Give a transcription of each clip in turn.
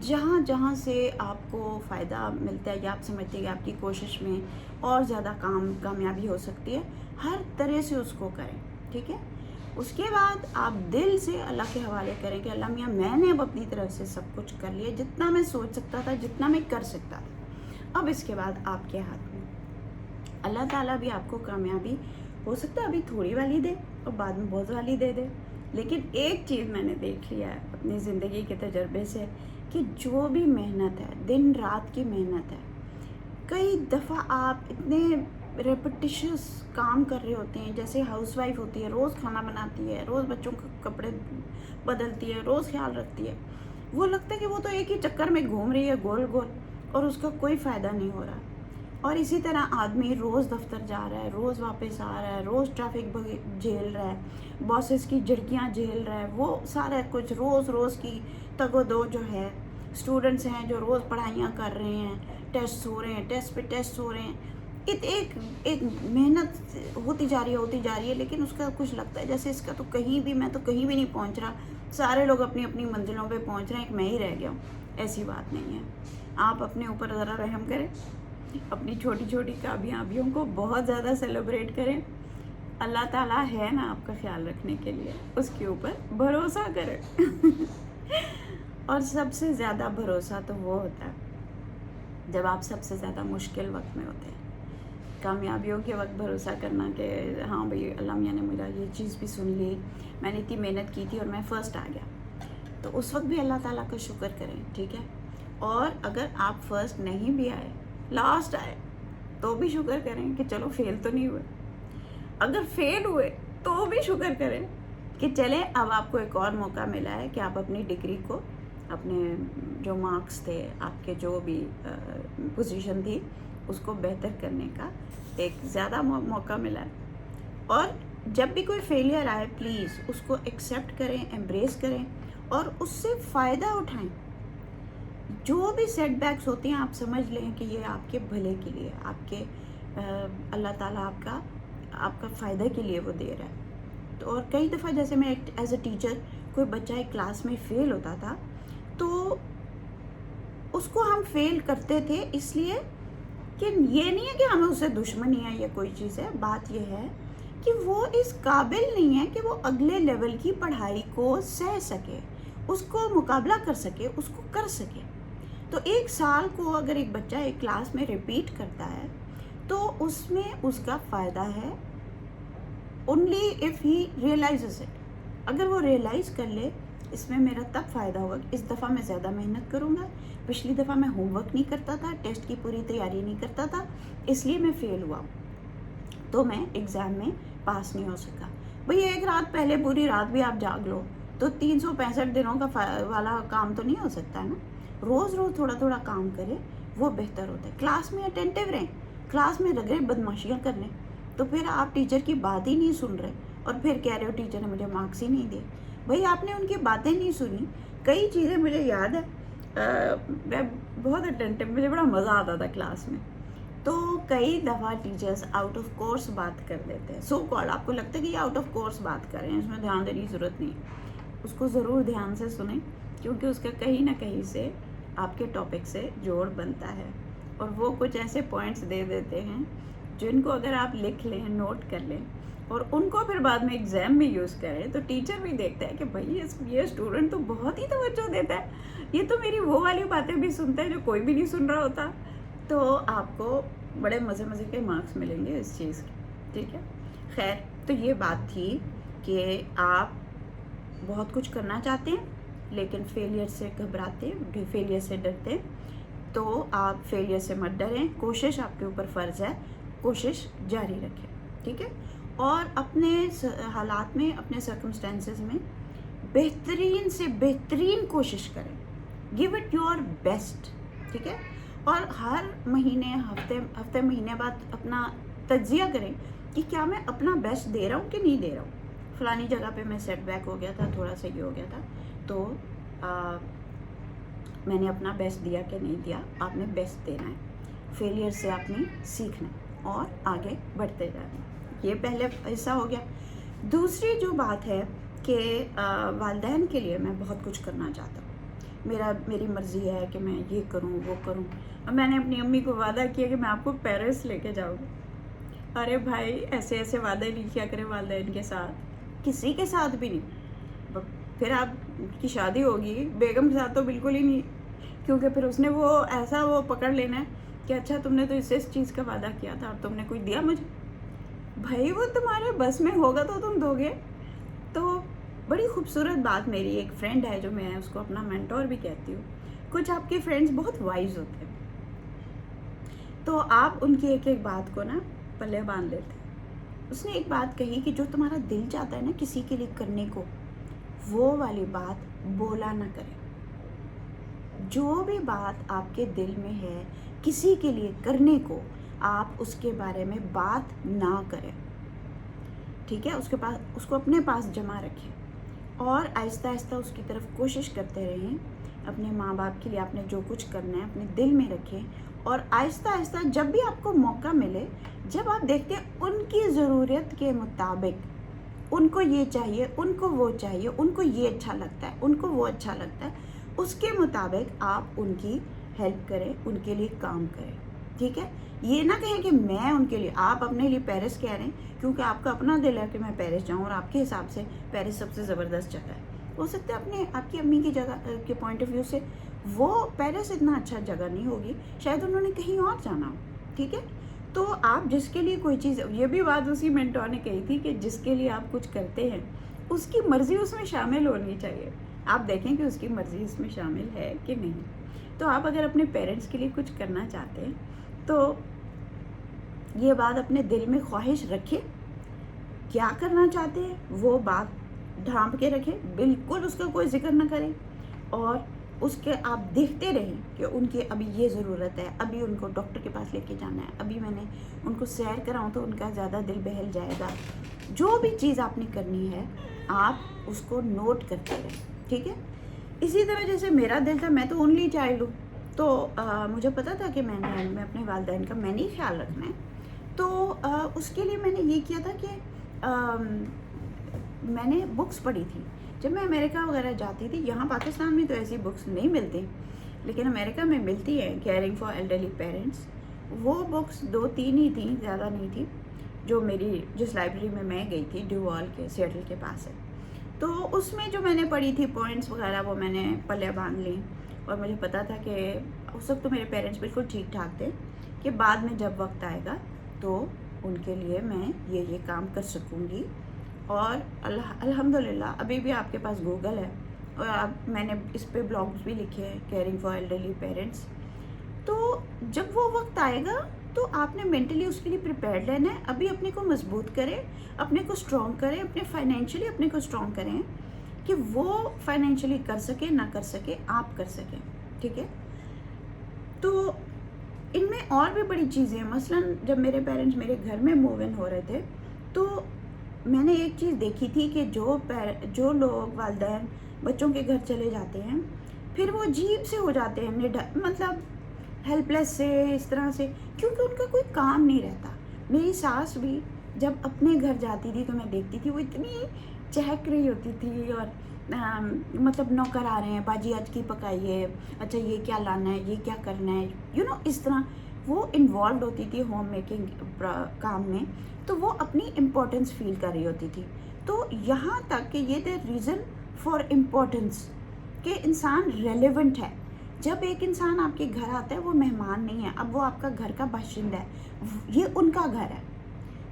جہاں جہاں سے آپ کو فائدہ ملتا ہے یا آپ سمجھتے ہیں کہ آپ کی کوشش میں اور زیادہ کامیابی ہو سکتی ہے، ہر طرح سے اس کو کریں، ٹھیک ہے؟ اس کے بعد آپ دل سے اللہ کے حوالے کریں کہ اللہ میاں میں نے اب اپنی طرف سے سب کچھ کر لیا، جتنا میں سوچ سکتا تھا، جتنا میں کر سکتا تھا، اب اس کے بعد آپ کے ہاتھ میں اللہ تعالیٰ بھی آپ کو کامیابی ہو سکتا ہے ابھی تھوڑی والی دے اور بعد میں بہت والی دے دے، لیکن ایک چیز میں نے دیکھ لیا ہے اپنی زندگی کے تجربے سے کہ جو بھی محنت ہے، دن رات کی محنت ہے، کئی دفعہ آپ اتنے ریپٹیشس کام کر رہے ہوتے ہیں، جیسے ہاؤس وائف ہوتی ہے، روز کھانا بناتی ہے، روز بچوں کے کپڑے بدلتی ہے، روز خیال رکھتی ہے، وہ لگتا ہے کہ وہ تو ایک ہی چکر میں گھوم رہی ہے گول گول اور اس کا کوئی فائدہ نہیں ہو رہا۔ اور اسی طرح آدمی روز دفتر جا رہا ہے، روز واپس آ رہا ہے، روز ٹریفک جھیل رہا ہے، باسز کی جھڑکیاں جھیل رہا ہے، وہ سارا کچھ روز کی تگ و دو جو ہے، اسٹوڈنٹس ہیں جو روز پڑھائیاں کر رہے ہیں، ٹیسٹ ہو رہے ہیں، ٹیسٹ پہ ٹیسٹ ہو رہے ہیں، ایک محنت ہوتی جا رہی ہے، لیکن اس کا کچھ لگتا ہے جیسے اس کا تو کہیں بھی میں تو کہیں بھی نہیں پہنچ رہا، سارے لوگ اپنی اپنی منزلوں پہ پہنچ رہے ہیں، ایک میں ہی رہ گیا ہوں۔ ایسی بات نہیں ہے، آپ اپنے اوپر ذرا رحم کریں، اپنی چھوٹی چھوٹی کامیابیوں کو بہت زیادہ سیلیبریٹ کریں، اللہ تعالیٰ ہے نا آپ کا خیال رکھنے کے لیے، اس کے اوپر بھروسہ کریں۔ اور سب سے زیادہ بھروسہ تو وہ ہوتا ہے جب آپ سب سے زیادہ مشکل وقت میں ہوتے ہیں، کامیابیوں کے وقت بھروسہ کرنا کہ ہاں بھئی اللہ میاں نے میرا یہ چیز بھی سن لی، میں نے اتنی محنت کی تھی اور میں فرسٹ آ گیا، تو اس وقت بھی اللہ تعالیٰ کا شکر کریں، ٹھیک ہے؟ اور اگر آپ فرسٹ نہیں بھی آئے، لاسٹ آئے، تو بھی شکر کریں کہ چلو فیل تو نہیں ہوئے، اگر فیل ہوئے تو بھی شکر کریں کہ چلیں اب آپ کو ایک اور موقع ملا ہے کہ آپ اپنی ڈگری کو، اپنے جو مارکس تھے، آپ کے جو بھی پوزیشن تھی، اس کو بہتر کرنے کا ایک زیادہ موقع ملا ہے۔ اور جب بھی کوئی فیلئر آئے پلیز اس کو ایکسیپٹ کریں، ایمبریس کریں اور اس سے فائدہ اٹھائیں۔ جو بھی سیٹ بیکس ہوتے ہیں آپ سمجھ لیں کہ یہ آپ کے بھلے کے لیے، آپ کے اللہ تعالیٰ آپ کا فائدہ کے لیے وہ دے رہا ہے۔ تو اور کئی دفعہ جیسے میں ایز اے ٹیچر کوئی بچہ ایک کلاس میں فیل ہوتا تھا تو اس کو ہم فیل کرتے تھے اس لیے کہ یہ نہیں ہے کہ ہمیں اس سے دشمنی ہے یا کوئی چیز ہے، بات یہ ہے کہ وہ اس قابل نہیں ہے کہ وہ اگلے لیول کی پڑھائی کو سہ سکے، اس کو مقابلہ کر سکے، اس کو کر سکے۔ تو ایک سال کو اگر ایک بچہ ایک کلاس میں ریپیٹ کرتا ہے تو اس میں اس کا فائدہ ہے only if he realizes it۔ اگر وہ ریئلائز کر لے اس میں میرا تب فائدہ ہوگا کہ اس دفعہ میں زیادہ محنت کروں گا، پچھلی دفعہ میں ہوم ورک نہیں کرتا تھا، ٹیسٹ کی پوری تیاری نہیں کرتا تھا، اس لیے میں فیل ہوا، تو میں ایگزام میں پاس نہیں ہو سکا۔ بھئی ایک رات پہلے پوری رات بھی آپ جاگ لو تو 365 دنوں کا والا کام تو نہیں ہو سکتا ہے نا، روز تھوڑا تھوڑا کام کرے، وہ بہتر ہوتا ہے۔ کلاس میں اٹینٹیو رہیں، کلاس میں لگ رہے بدماشیاں کر لیں، تو پھر آپ ٹیچر کی بات ہی نہیں سن رہے اور پھر کہہ رہے ہو ٹیچر نے مجھے مارکس ہی نہیں دیے۔ بھئی آپ نے ان کی باتیں نہیں سنی۔ کئی چیزیں مجھے یاد ہے، میں بہت اٹینٹیو، مجھے بڑا مزہ آتا تھا کلاس میں، تو کئی دفعہ ٹیچرز آؤٹ آف کورس بات کر دیتے ہیں، سو کالڈ آپ کو لگتا ہے کہ یہ آؤٹ آف کورس بات کر رہے ہیں، اس میں دھیان دینے کی ضرورت نہیں ہے، اس کو ضرور دھیان سے سنیں کیونکہ اس کا کہیں نہ کہیں سے آپ کے ٹاپک سے جوڑ بنتا ہے، اور وہ کچھ ایسے پوائنٹس دے دیتے ہیں جن کو اگر آپ لکھ لیں، نوٹ کر لیں اور ان کو پھر بعد میں ایگزام میں یوز کریں تو ٹیچر بھی دیکھتا ہے کہ بھائی یہ اسٹوڈنٹ تو بہت ہی توجہ دیتا ہے، یہ تو میری وہ والی باتیں بھی سنتا ہے جو کوئی بھی نہیں سن رہا ہوتا، تو آپ کو بڑے مزے کے مارکس ملیں گے اس چیز کے، ٹھیک ہے؟ خیر، تو یہ بات تھی کہ آپ بہت کچھ کرنا چاہتے ہیں لیکن فیلئر سے گھبراتے ہیں، فیلئر سے ڈرتے ہیں، تو آپ فیلئر سے مت ڈریں، کوشش آپ کے اوپر فرض ہے، کوشش جاری رکھیں، ٹھیک ہے؟ اور اپنے حالات میں، اپنے سرکمسٹینسز میں بہترین سے بہترین کوشش کریں، گیو اٹ یور بیسٹ، ٹھیک ہے؟ اور ہر مہینے، ہفتے مہینے بعد اپنا تجزیہ کریں کہ کیا میں اپنا بیسٹ دے رہا ہوں کہ نہیں دے رہا ہوں، فلانی جگہ پہ میں سیٹ بیک ہو گیا تھا، تھوڑا سا یہ ہو گیا تھا، تو میں نے اپنا بیسٹ دیا کہ نہیں دیا، آپ نے بیسٹ دینا ہے، فیلئر سے آپ نے سیکھنا ہے اور آگے بڑھتے جانا ہے۔ یہ پہلے حصہ ہو گیا۔ دوسری جو بات ہے کہ والدین کے لیے میں بہت کچھ کرنا چاہتا ہوں، میری مرضی ہے کہ میں یہ کروں وہ کروں. اور میں نے اپنی امی کو وعدہ کیا کہ میں آپ کو پیرس لے کے جاؤں گی. ارے بھائی ایسے ایسے وعدے نہیں کیا کرے والدین کے ساتھ, کسی کے ساتھ بھی نہیں. پھر آپ کی شادی ہوگی, بیگم کے ساتھ تو بالکل ہی نہیں, کیونکہ پھر اس نے وہ ایسا وہ پکڑ لینا ہے کہ اچھا تم نے تو اس چیز کا وعدہ کیا تھا اور تم نے کوئی دیا مجھے. بھائی وہ تمہارے بس میں ہوگا تو تم دو گے. تو بڑی خوبصورت بات, میری ایک فرینڈ ہے جو میں اس کو اپنا مینٹور بھی کہتی ہوں. کچھ آپ کے فرینڈز بہت وائز ہوتے ہیں, تو آپ ان کی ایک ایک بات کو نا پلے باندھ لیتے. اس نے ایک بات کہی کہ جو تمہارا دل چاہتا ہے نا کسی کے لیے کرنے کو, وہ والی بات بولا نہ کرے. جو بھی بات آپ کے دل میں ہے کسی کے لیے کرنے کو, آپ اس کے بارے میں بات نہ کریں, ٹھیک ہے. اس کو اپنے پاس جمع رکھیں اور آہستہ آہستہ اس کی طرف کوشش کرتے رہیں. اپنے ماں باپ کے لیے آپ نے جو کچھ کرنا ہے اپنے دل میں رکھیں, اور آہستہ آہستہ جب بھی آپ کو موقع ملے, جب آپ دیکھتے ہیں ان کی ضرورت کے مطابق, ان کو یہ چاہیے, ان کو وہ چاہیے, ان کو یہ اچھا لگتا ہے, ان کو وہ اچھا لگتا ہے, اس کے مطابق آپ ان کی ہیلپ کریں, ان کے لیے کام کریں, ٹھیک ہے. یہ نہ کہیں کہ میں ان کے لیے, آپ اپنے لیے پیرس کہہ رہے ہیں کیونکہ آپ کا اپنا دل ہے کہ میں پیرس جاؤں, اور آپ کے حساب سے پیرس سب سے زبردست جگہ ہے. ہو سکتا ہے آپ کی امی کی جگہ کے پوائنٹ آف ویو سے وہ پیرس اتنا اچھا جگہ نہیں ہوگی, شاید انہوں نے کہیں اور جانا ہو, ٹھیک ہے. تو آپ جس کے لیے کوئی چیز, یہ بھی بات اسی مینٹور نے کہی تھی کہ جس کے لیے آپ کچھ کرتے ہیں اس کی مرضی اس میں شامل ہونی چاہیے. آپ دیکھیں کہ اس کی مرضی اس میں شامل ہے کہ نہیں. تو آپ اگر اپنے پیرنٹس کے لیے کچھ کرنا چاہتے ہیں تو یہ بات اپنے دل میں خواہش رکھیں, کیا کرنا چاہتے ہیں وہ بات ڈھانپ کے رکھیں, بالکل اس کا کوئی ذکر نہ کریں, اور اس کے آپ دیکھتے رہیں کہ ان کی ابھی یہ ضرورت ہے, ابھی ان کو ڈاکٹر کے پاس لے کے جانا ہے, ابھی میں نے ان کو سیر کراؤں تو ان کا زیادہ دل بہل جائے گا. جو بھی چیز آپ نے کرنی ہے آپ اس کو نوٹ کرتے رہیں, ٹھیک ہے. اسی طرح جیسے میرا دل تھا, میں تو اونلی چائلڈ ہوں, تو مجھے پتا تھا کہ میں اپنے والدین کا میں نے ہی خیال رکھنا ہے. تو اس کے لیے میں نے یہ کیا تھا کہ میں نے بکس پڑھی تھی. جب میں امریکہ وغیرہ جاتی تھی, یہاں پاکستان میں تو ایسی بکس نہیں ملتی, لیکن امریکہ میں ملتی ہے, کیئرنگ فار ایلڈرلی پیرنٹس. وہ بکس 2-3 ہی تھیں, زیادہ نہیں تھی, جو جس لائبریری میں گئی تھی ڈیوال کے سیٹل کے پاس ہے. تو اس میں جو میں نے پڑھی تھی پوائنٹس وغیرہ وہ میں نے پلے باندھ لی, اور مجھے پتا تھا کہ اس وقت تو میرے پیرنٹس بالکل ٹھیک ٹھاک تھے کہ بعد میں جب وقت آئے گا تو ان کے لیے میں یہ کام کر سکوں گی. اور الحمدللہ ابھی بھی آپ کے پاس گوگل ہے, اور اب میں نے اس پہ بلاگز بھی لکھے ہیں, کیئرنگ فار ایلڈرلی پیرنٹس. تو جب وہ وقت آئے گا تو آپ نے مینٹلی اس کے لیے پریپیئرڈ رہنا ہے. ابھی اپنے کو مضبوط کریں, اپنے کو اسٹرانگ کریں, اپنے فائنینشلی اپنے کو اسٹرانگ کریں کہ وہ فائنینشلی کر سکے نہ کر سکے, آپ کر سکیں, ٹھیک ہے. تو ان میں اور بھی بڑی چیزیں ہیں. مثلاً جب میرے پیرنٹس میرے گھر میں موو ان ہو رہے تھے تو میں نے ایک چیز دیکھی تھی کہ جو لوگ والدین بچوں کے گھر چلے جاتے ہیں پھر وہ عجیب سے ہو جاتے ہیں, مطلب ہیلپ لیس سے, اس طرح سے, کیونکہ ان کا کوئی کام نہیں رہتا. میری ساس بھی جب اپنے گھر جاتی تھی تو میں دیکھتی تھی وہ اتنی چہک رہی ہوتی تھی, اور مطلب نوکر آ رہے ہیں, باجی آج کی پکائیے, اچھا یہ کیا لانا ہے, یہ کیا کرنا ہے, اس طرح وہ انوالوڈ ہوتی تھی ہوم میکنگ کام میں. تو وہ اپنی امپورٹنس فیل کر رہی ہوتی تھی. تو یہاں تک کہ یہ تھا ریزن فار امپورٹنس کہ انسان ریلیونٹ ہے. جب ایک انسان آپ کے گھر آتا ہے وہ مہمان نہیں ہے, اب وہ آپ کا گھر کا باشندہ ہے, یہ ان کا گھر ہے.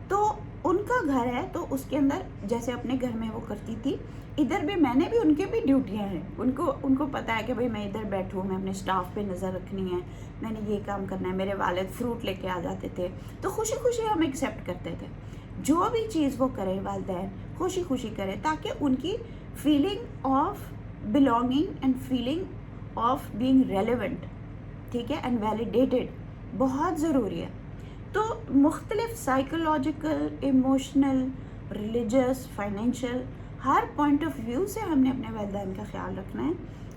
تو ان کا گھر ہے تو اس کے اندر جیسے اپنے گھر میں وہ کرتی تھی, ادھر بھی میں نے بھی ان کے بھی ڈیوٹیاں ہیں. ان کو پتا ہے کہ بھئی میں ادھر بیٹھوں, میں اپنے سٹاف پہ نظر رکھنی ہے, میں نے یہ کام کرنا ہے. میرے والد فروٹ لے کے آ جاتے تھے تو خوشی خوشی ہم ایکسیپٹ کرتے تھے. جو بھی چیز وہ کریں والدین خوشی خوشی کریں, تاکہ ان کی feeling of belonging and feeling of being relevant, ٹھیک ہے, اینڈ ویلیڈیٹڈ بہت ضروری ہے. تو مختلف سائیکولوجیکل, ایموشنل, ریلیجس, فائنینشیل ہر پوائنٹ آف ویو سے ہم نے اپنے والدین کا خیال رکھنا ہے.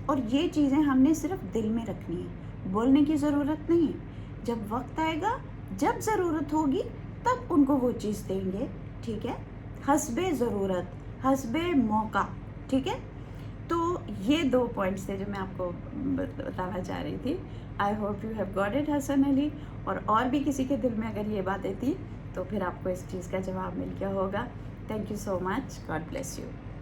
اور یہ چیزیں ہم نے صرف دل میں رکھنی ہے, بولنے کی ضرورت نہیں ہے. جب وقت آئے گا, جب ضرورت ہوگی تب ان کو وہ چیز دیں گے, ٹھیک ہے, حسب ضرورت, حسب موقع, ٹھیک ہے. تو یہ 2 پوائنٹس تھے جو میں آپ کو بتانا چاہ رہی تھی. I hope you have got it Hasan Ali. اور بھی کسی کے دل میں اگر یہ باتیں تھی تو پھر آپ کو اس چیز کا جواب مل گیا ہوگا. Thank you so much. God bless you.